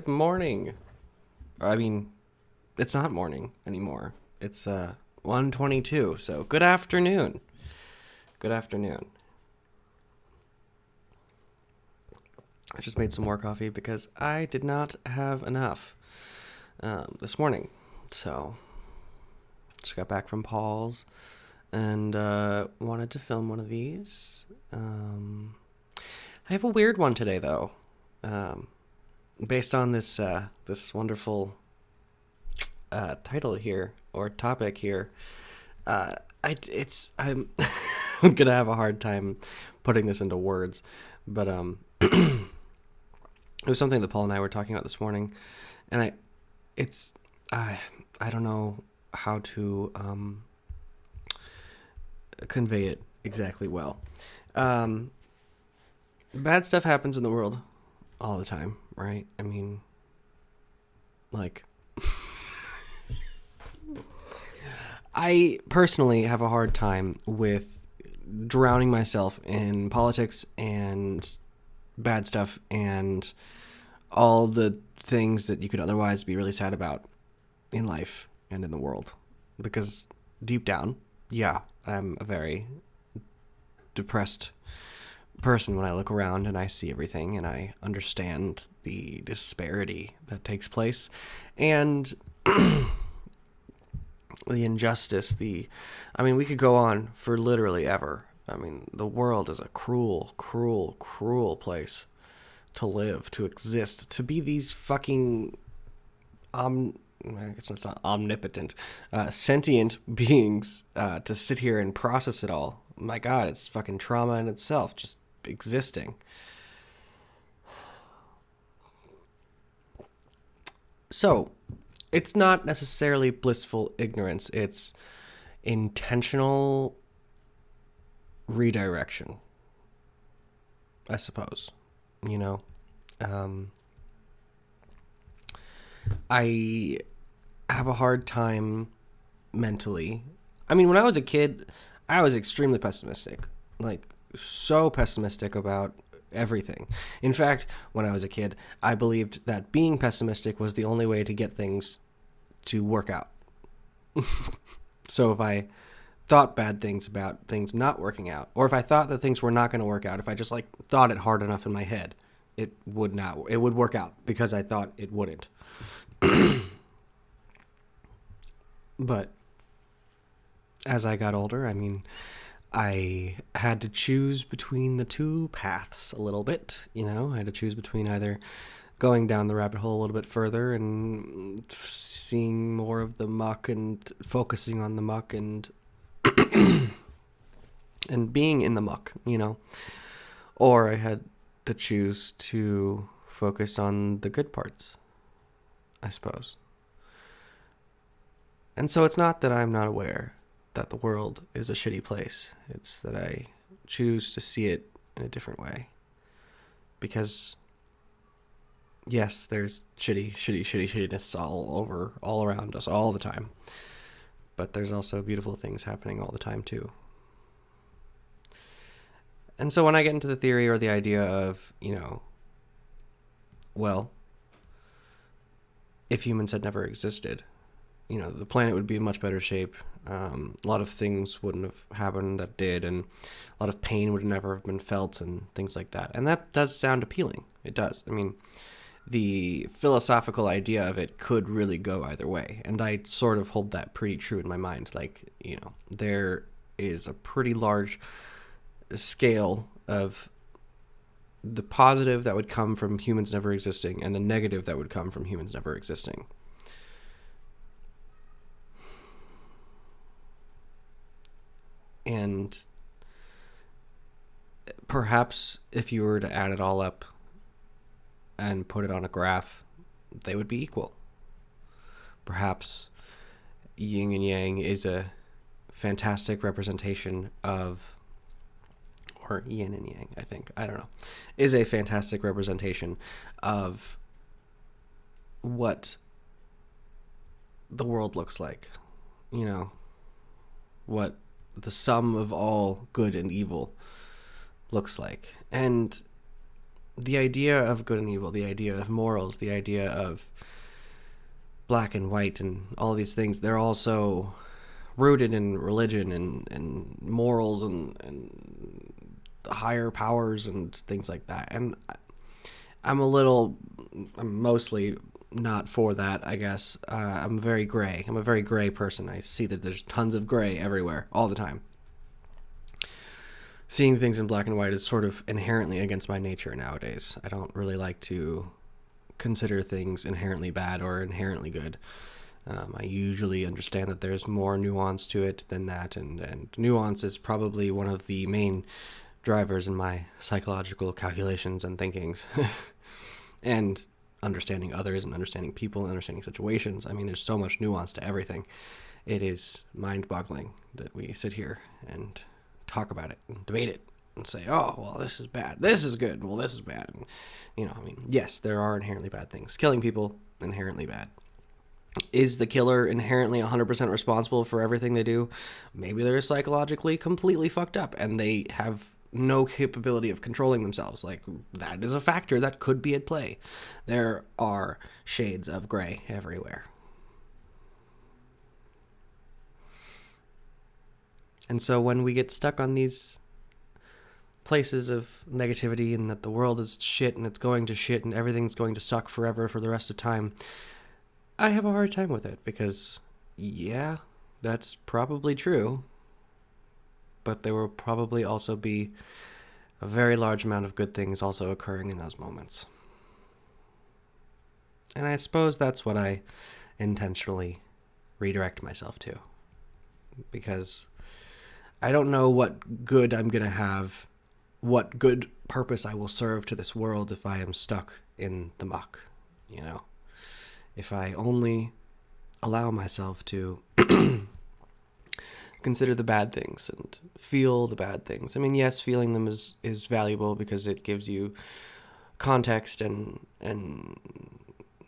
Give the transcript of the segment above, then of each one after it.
Good morning. I mean, it's not morning anymore. It's 1:22. So, good afternoon. Good afternoon. I just made some more coffee because I did not have enough this morning. So, just got back from Paul's and wanted to film one of these. I have a weird one today, though. Based on this wonderful title here or topic here, I'm I'm gonna have a hard time putting this into words, but it was something that Paul and I were talking about this morning, and it's I don't know how to convey it exactly well. Bad stuff happens in the world all the time, right? I mean, like, I personally have a hard time with drowning myself in politics and bad stuff and all the things that you could otherwise be really sad about in life and in the world. Because deep down, yeah, I'm a very depressed person when I look around and I see everything and I understand the disparity that takes place and the injustice, we could go on for literally ever. I mean, the world is a cruel, cruel, cruel place to live, to exist, to be these fucking I guess it's not omnipotent, sentient beings, to sit here and process it all. My God, it's fucking trauma in itself, just existing. So, it's not necessarily blissful ignorance, it's intentional redirection, I suppose. You know? I have a hard time mentally. I mean, when I was a kid, I was extremely pessimistic. Like, so pessimistic about everything. In fact, when I was a kid, I believed that being pessimistic was the only way to get things to work out. So if I thought bad things about things not working out, or if I thought that things were not going to work out, if I just like thought it hard enough in my head, it would work out because I thought it wouldn't. But as I got older, I mean, I had to choose between the two paths a little bit. You know, I had to choose between either going down the rabbit hole a little bit further and seeing more of the muck and focusing on the muck and and being in the muck, you know, or I had to choose to focus on the good parts, I suppose. And so it's not that I'm not aware that the world is a shitty place. It's that I choose to see it in a different way. Because, yes, there's shittiness all around us, all the time. But there's also beautiful things happening all the time, too. And so when I get into the theory or the idea of, you know, well, if humans had never existed, you know, the planet would be in much better shape. A lot of things wouldn't have happened that did, and a lot of pain would never have been felt and things like that. And that does sound appealing. It does. I mean, the philosophical idea of it could really go either way. And I sort of hold that pretty true in my mind. Like, you know, there is a pretty large scale of the positive that would come from humans never existing and the negative that would come from humans never existing. And perhaps if you were to add it all up and put it on a graph, they would be equal. Perhaps yin and yang is a fantastic representation of, or yin and yang, I think, I don't know, is a fantastic representation of what the world looks like. You know, what the sum of all good and evil looks like. And the idea of good and evil, the idea of morals, the idea of black and white and all these things, they're also rooted in religion and morals and higher powers and things like that. And I'm mostly not for that, I guess. I'm very gray. I'm a very gray person. I see that there's tons of gray everywhere, all the time. Seeing things in black and white is sort of inherently against my nature nowadays. I don't really like to consider things inherently bad or inherently good. I usually understand that there's more nuance to it than that, and nuance is probably one of the main drivers in my psychological calculations and thinkings. And understanding others and understanding people and understanding situations. I mean, there's so much nuance to everything. It is mind-boggling that we sit here and talk about it and debate it and say, oh, well, this is bad. This is good. Well, this is bad. And, I mean, yes, there are inherently bad things. Killing people, inherently bad. Is the killer inherently 100% responsible for everything they do? Maybe they're psychologically completely fucked up and they have no capability of controlling themselves. Like, that is a factor that could be at play. There are shades of gray everywhere. And so when we get stuck on these places of negativity and that the world is shit and it's going to shit and everything's going to suck forever for the rest of time, I have a hard time with it because, yeah, that's probably true. But there will probably also be a very large amount of good things also occurring in those moments. And I suppose that's what I intentionally redirect myself to. Because I don't know what good I'm going to have, what good purpose I will serve to this world if I am stuck in the muck, If I only allow myself to consider the bad things and feel the bad things. I mean, yes, feeling them is valuable because it gives you context and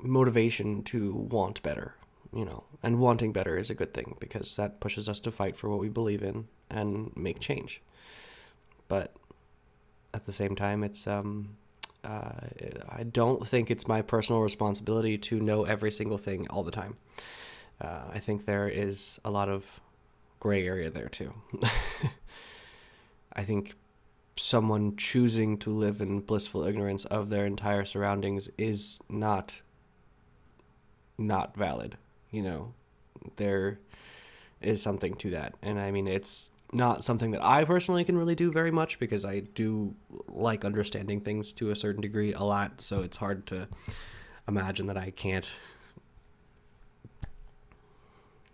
motivation to want better, and wanting better is a good thing because that pushes us to fight for what we believe in and make change. But at the same time, it's I don't think it's my personal responsibility to know every single thing all the time. I think there is a lot of gray area there too. I think someone choosing to live in blissful ignorance of their entire surroundings is not valid. There is something to that. And I mean, it's not something that I personally can really do very much because I do like understanding things to a certain degree a lot. So it's hard to imagine that I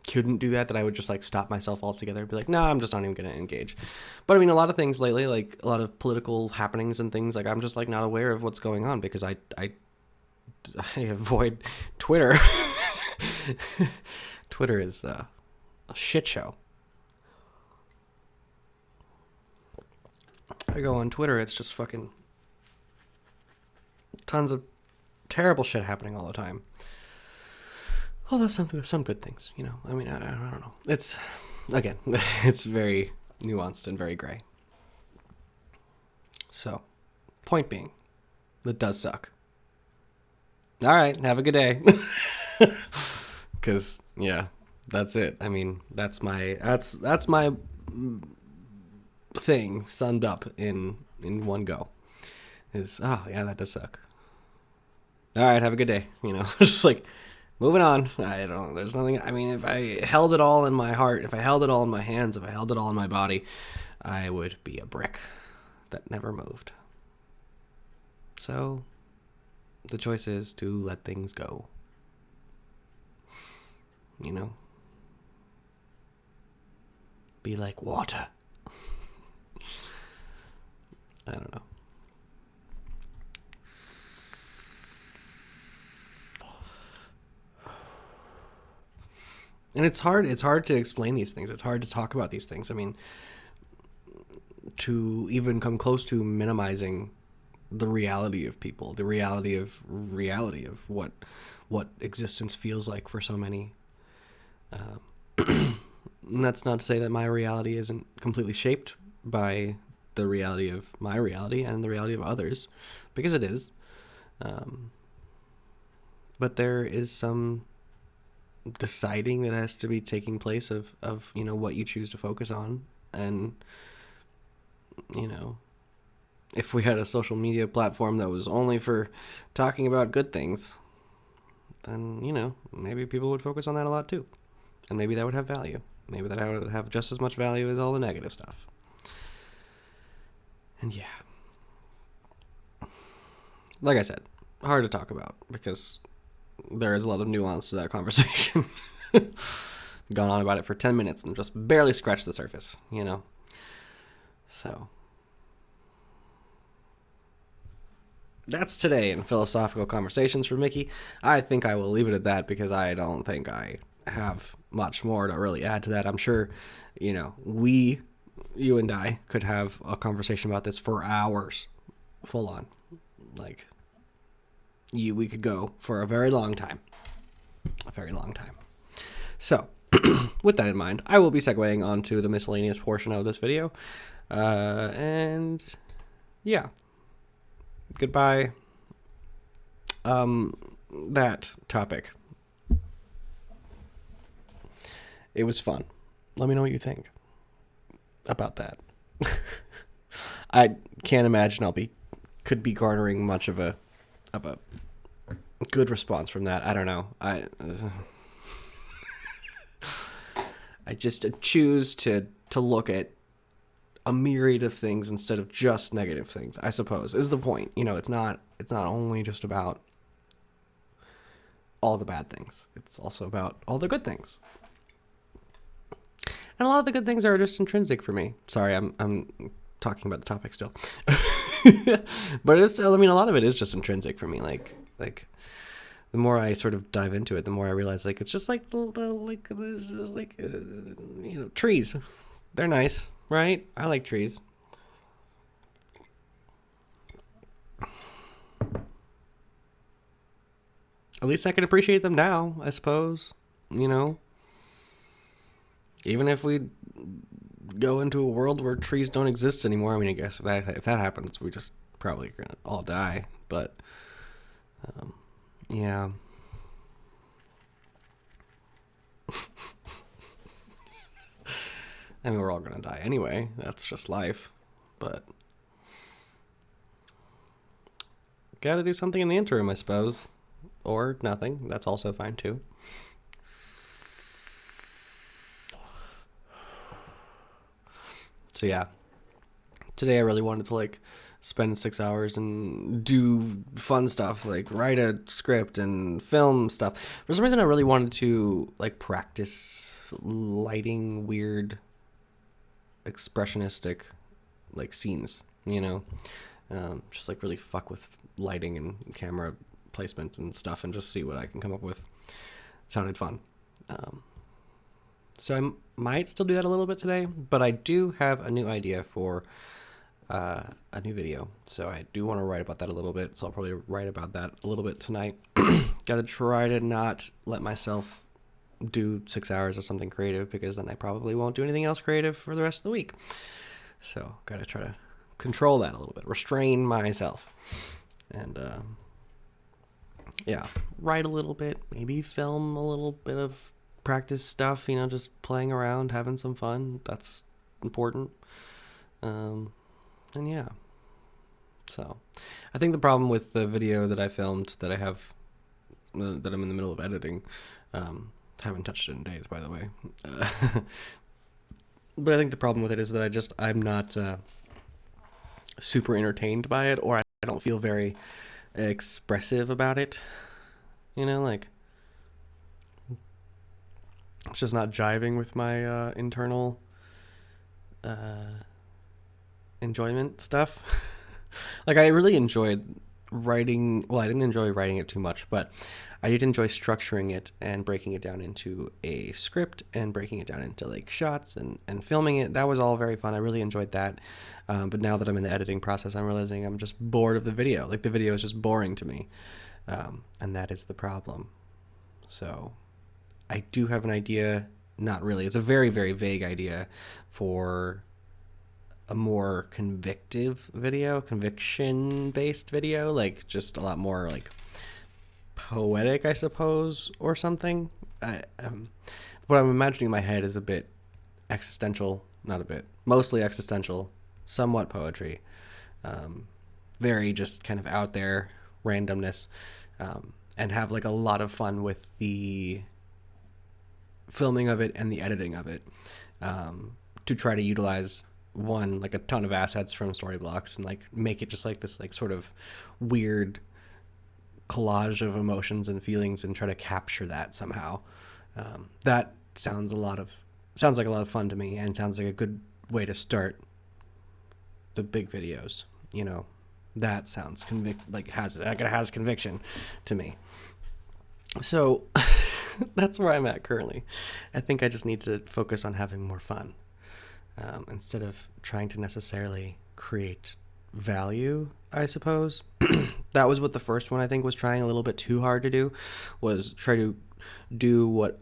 couldn't do that I would just like stop myself altogether and be like, no, I'm just not even going to engage. But I mean, a lot of things lately, like a lot of political happenings and things, like I'm just like not aware of what's going on because I avoid Twitter. Twitter is a shit show. I go on Twitter, it's just fucking tons of terrible shit happening all the time. Well, there's some good things, I mean, I don't know. It's, again, it's very nuanced and very gray. So, point being, it does suck. All right, have a good day. Because, yeah, that's it. I mean, that's my thing summed up in one go. Is, yeah, that does suck. All right, have a good day. Just like, moving on. I don't know. There's nothing. I mean, if I held it all in my heart, if I held it all in my hands, if I held it all in my body, I would be a brick that never moved. So, the choice is to let things go. Be like water. I don't know. And it's hard to explain these things. It's hard to talk about these things. I mean, to even come close to minimizing the reality of people, the reality of what existence feels like for so many. And that's not to say that my reality isn't completely shaped by the reality of my reality and the reality of others, because it is. But there is some deciding that has to be taking place of what you choose to focus on. And if we had a social media platform that was only for talking about good things, then maybe people would focus on that a lot too, and maybe that would have value. Maybe that would have just as much value as all the negative stuff. And yeah, like I said, hard to talk about because there is a lot of nuance to that conversation. Gone on about it for 10 minutes and just barely scratched the surface, So that's today in Philosophical Conversations for Mickey. I think I will leave it at that because I don't think I have much more to really add to that. I'm sure, you and I could have a conversation about this for hours, full on. Like, we could go for a very long time. A very long time. So, with that in mind, I will be segueing onto the miscellaneous portion of this video. And yeah. Goodbye. That topic. It was fun. Let me know what you think about that. I can't imagine could be garnering much of a good response from that. I don't know. I just choose to look at a myriad of things instead of just negative things, I suppose, is the point. It's not only just about all the bad things. It's also about all the good things. And a lot of the good things are just intrinsic for me. Sorry, I'm talking about the topic still. But a lot of it is just intrinsic for me. Like the more I sort of dive into it, the more I realize it's just like trees. They're nice, right? I like trees. At least I can appreciate them now, I suppose. Even if we go into a world where trees don't exist anymore, I guess if that happens, we just probably gonna all die. But yeah. We're all gonna die anyway. That's just life. But gotta do something in the interim, I suppose. Or nothing. That's also fine too. So yeah. Today I really wanted to spend 6 hours and do fun stuff, like write a script and film stuff. For some reason I really wanted to practice lighting weird expressionistic scenes, just really fuck with lighting and camera placement and stuff and just see what I can come up with. It sounded fun. So I might still do that a little bit today, but I do have a new idea for a new video. So I do want to write about that a little bit. So I'll probably write about that a little bit tonight. Gotta try to not let myself do 6 hours of something creative because then I probably won't do anything else creative for the rest of the week. So gotta try to control that a little bit, restrain myself, and yeah, write a little bit, maybe film a little bit of practice stuff, just playing around, having some fun. That's important. And yeah, so I think the problem with the video that I filmed that I have that I'm in the middle of editing, haven't touched it in days, by the way, but I think the problem with it is that I'm not super entertained by it, or I don't feel very expressive about it, it's just not jiving with my internal enjoyment stuff. I really enjoyed writing. Well, I didn't enjoy writing it too much, but I did enjoy structuring it and breaking it down into a script and breaking it down into shots and filming it. That was all very fun. I really enjoyed that. But now that I'm in the editing process, I'm realizing I'm just bored of the video. The video is just boring to me. And that is the problem. So I do have an idea. Not really. It's a very, very vague idea for a more conviction based video, like just a lot more like poetic, I suppose, or something. What I'm imagining in my head is a bit existential, not a bit, mostly existential, somewhat poetry, very just kind of out there randomness, and have like a lot of fun with the filming of it and the editing of it, to try to utilize like a ton of assets from Storyblocks and like make it just like this like sort of weird collage of emotions and feelings and try to capture that somehow. That sounds like a lot of fun to me, and sounds like a good way to start the big videos. That sounds has conviction to me. So that's where I'm at currently. I think I just need to focus on having more fun, instead of trying to necessarily create value, I suppose. That was what the first one I think was trying a little bit too hard to do, was try to do what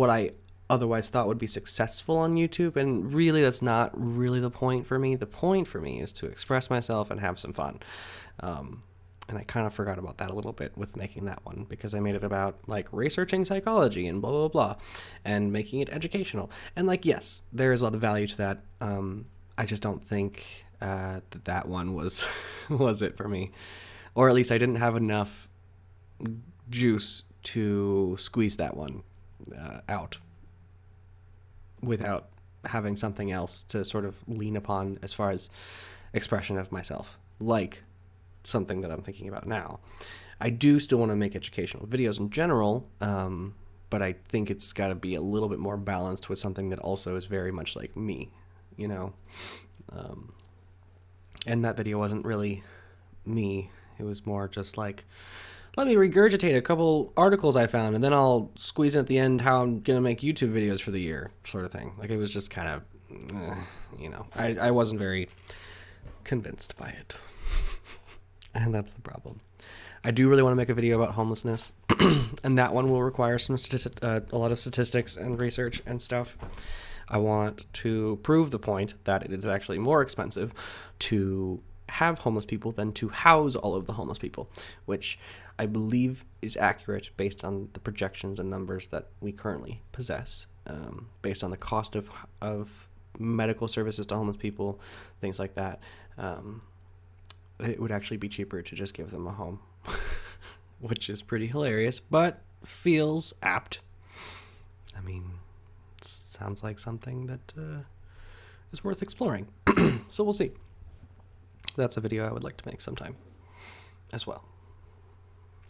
I otherwise thought would be successful on YouTube, and really that's not really the point for me. The point for me is to express myself and have some fun. And I kind of forgot about that a little bit with making that one, because I made it about like researching psychology and blah, blah, blah, and making it educational. And like, yes, there is a lot of value to that. I just don't think that one was it for me. Or at least I didn't have enough juice to squeeze that one out without having something else to sort of lean upon as far as expression of myself, like something that I'm thinking about now. I do still want to make educational videos in general, but I think it's got to be a little bit more balanced with something that also is very much like me, and that video wasn't really me. It was more just like, let me regurgitate a couple articles I found, and then I'll squeeze in at the end how I'm going to make YouTube videos for the year, sort of thing. Like, it was just kind of, I wasn't very convinced by it. And that's the problem. I do really want to make a video about homelessness, and that one will require a lot of statistics and research and stuff. I want to prove the point that it is actually more expensive to have homeless people than to house all of the homeless people, which I believe is accurate based on the projections and numbers that we currently possess, based on the cost of medical services to homeless people, things like that. It would actually be cheaper to just give them a home, which is pretty hilarious, but feels apt. I mean, sounds like something that is worth exploring. So we'll see. That's a video I would like to make sometime as well.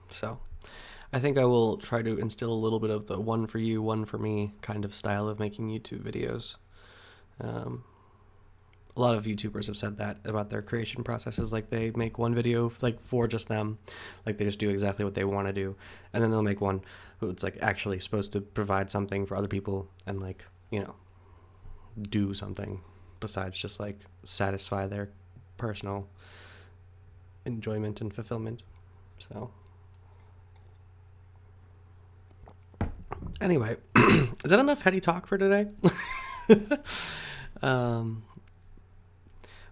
So I think I will try to instill a little bit of the one for you, one for me kind of style of making YouTube videos. A lot of YouTubers have said that about their creation processes. Like, they make one video like for just them, like they just do exactly what they want to do, and then they'll make one it's like actually supposed to provide something for other people and like, do something besides just like satisfy their personal enjoyment and fulfillment. So anyway, is that enough heady talk for today?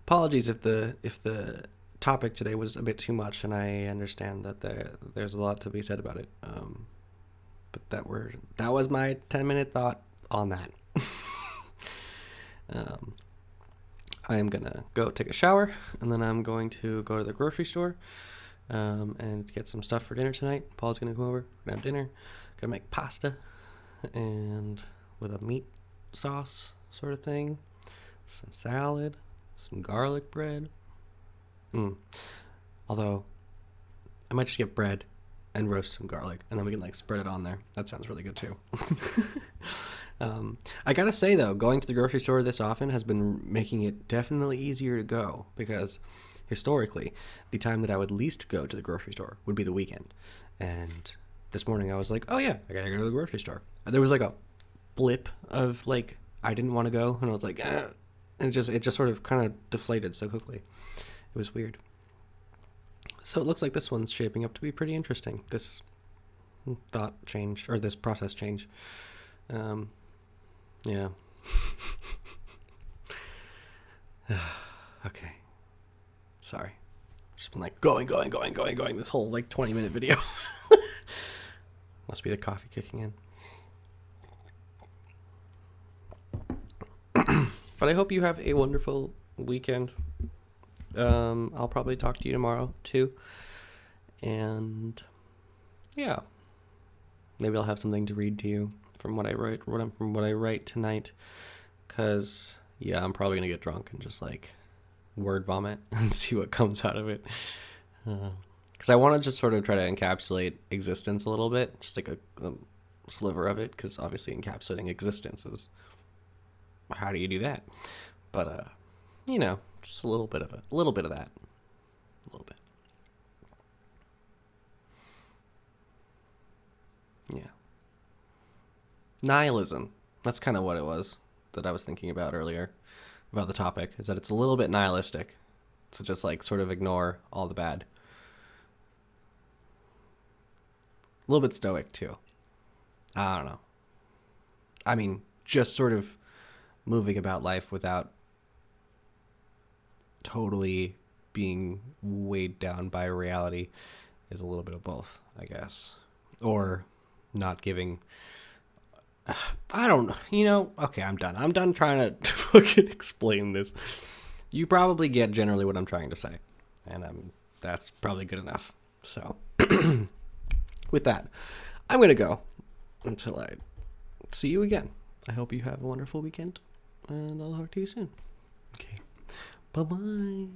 Apologies if the topic today was a bit too much, and I understand that there's a lot to be said about it. But that was my 10-minute thought on that. I am gonna go take a shower, and then I'm going to go to the grocery store, and get some stuff for dinner tonight. Paul's gonna come over, we're gonna have dinner, gonna make pasta, and with a meat sauce sort of thing, some salad, some garlic bread. Although I might just get bread and roast some garlic, and then we can like spread it on there. That sounds really good too. I gotta say though, going to the grocery store this often has been making it definitely easier to go, because historically the time that I would least go to the grocery store would be the weekend. And this morning I was like, oh yeah, I gotta go to the grocery store. There was like a blip of like, I didn't want to go, and I was like, and it just sort of kind of deflated so quickly. It was weird. So it looks like this one's shaping up to be pretty interesting, this thought change, or this process change. Yeah. Okay. Sorry. Just been like going this whole like 20-minute video. Must be the coffee kicking in. But I hope you have a wonderful weekend. I'll probably talk to you tomorrow too. And yeah, maybe I'll have something to read to you from what I write tonight. 'Cause yeah, I'm probably gonna get drunk and just like word vomit and see what comes out of it. Because I want to just sort of try to encapsulate existence a little bit, just like a sliver of it. Because obviously encapsulating existence is, how do you do that? But just a little bit of that, a little bit. Yeah. Nihilism. That's kind of what it was that I was thinking about earlier about the topic, is that it's a little bit nihilistic to just like sort of ignore all the bad. A little bit stoic too. I don't know. I mean, just sort of moving about life without totally being weighed down by reality is a little bit of both, I guess. Or not giving. I don't, okay, I'm done. I'm done trying to fucking explain this. You probably get generally what I'm trying to say. And that's probably good enough. So, with that, I'm going to go until I see you again. I hope you have a wonderful weekend. And I'll talk to you soon. Okay. Bye-bye.